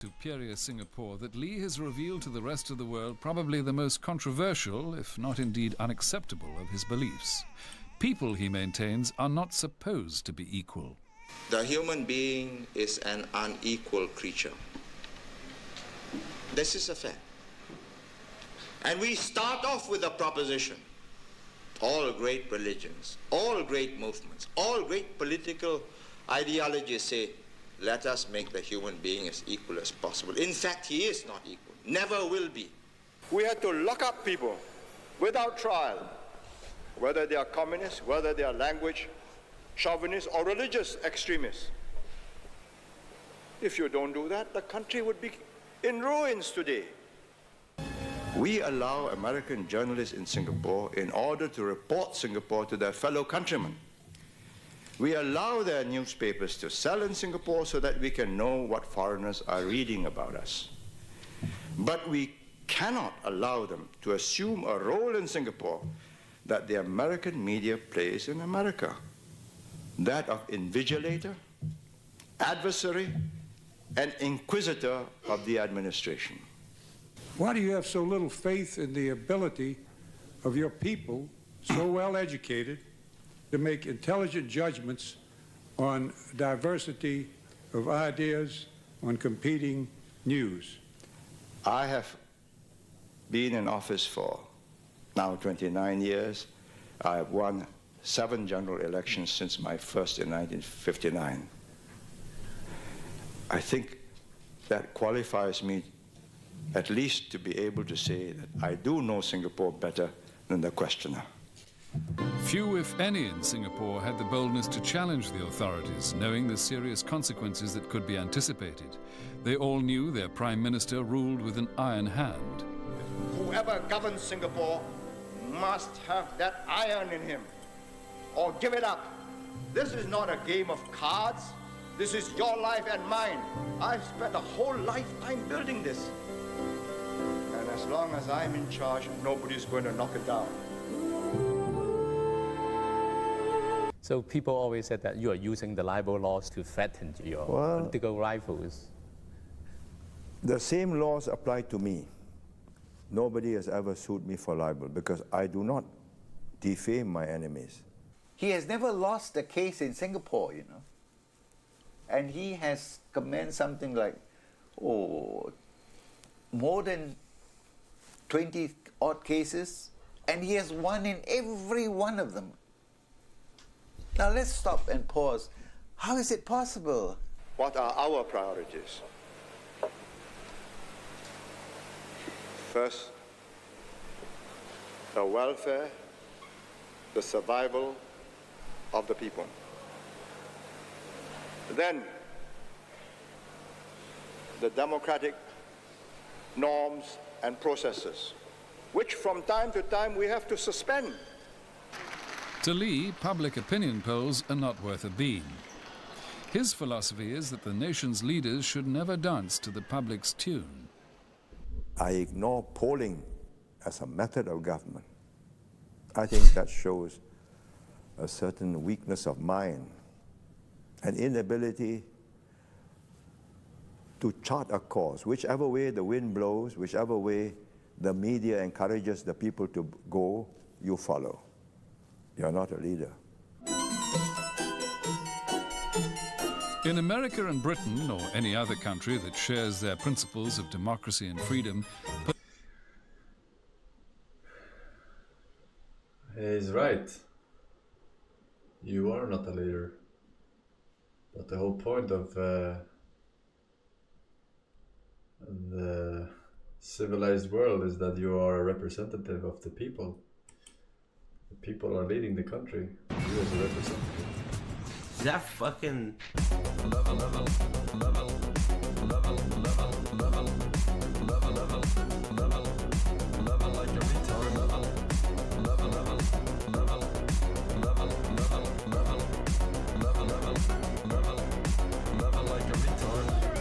Superior Singapore that Lee has revealed to the rest of the world probably the most controversial, if not indeed unacceptable, of his beliefs. People, he maintains, are not supposed to be equal. The human being is an unequal creature. This is a fact. And we start off with a proposition. All great religions, all great movements, all great political ideologies say, let us make the human being as equal as possible. In fact, he is not equal, never will be. We had to lock up people without trial, whether they are communists, whether they are language chauvinists or religious extremists. If you don't do that, the country would be in ruins today. We allow American journalists in Singapore in order to report Singapore to their fellow countrymen. We allow their newspapers to sell in Singapore so that we can know what foreigners are reading about us. But we cannot allow them to assume a role in Singapore that the American media plays in America, that of invigilator, adversary, and inquisitor of the administration. Why do you have so little faith in the ability of your people, so well educated, to make intelligent judgments on diversity of ideas, on competing news? I have been in office for now 29 years. I have won 7 general elections since my first in 1959. I think that qualifies me at least to be able to say that I do know Singapore better than the questioner. Few, if any, in Singapore had the boldness to challenge the authorities, knowing the serious consequences that could be anticipated. They all knew their Prime Minister ruled with an iron hand. Whoever governs Singapore must have that iron in him, or give it up. This is not a game of cards. This is your life and mine. I've spent a whole lifetime building this. And as long as I'm in charge, nobody's going to knock it down. So people always said that you are using the libel laws to threaten your political rivals. The same laws apply to me. Nobody has ever sued me for libel because I do not defame my enemies. He has never lost a case in Singapore, you know. And he has commenced something like, more than 20 odd cases, and he has won in every one of them. Now let's stop and pause. How is it possible? What are our priorities? First, the welfare, the survival of the people. Then, the democratic norms and processes, which from time to time we have to suspend. To Lee, public opinion polls are not worth a bean. His philosophy is that the nation's leaders should never dance to the public's tune. I ignore polling as a method of government. I think that shows a certain weakness of mind, an inability to chart a course. Whichever way the wind blows, whichever way the media encourages the people to go, you follow. You're not a leader. In America and Britain, or any other country that shares their principles of democracy and freedom, He's right. You are not a leader. But the whole point of the civilized world is that you are a representative of the people. The people are leading the country. You as a representative. Is that fucking... Level.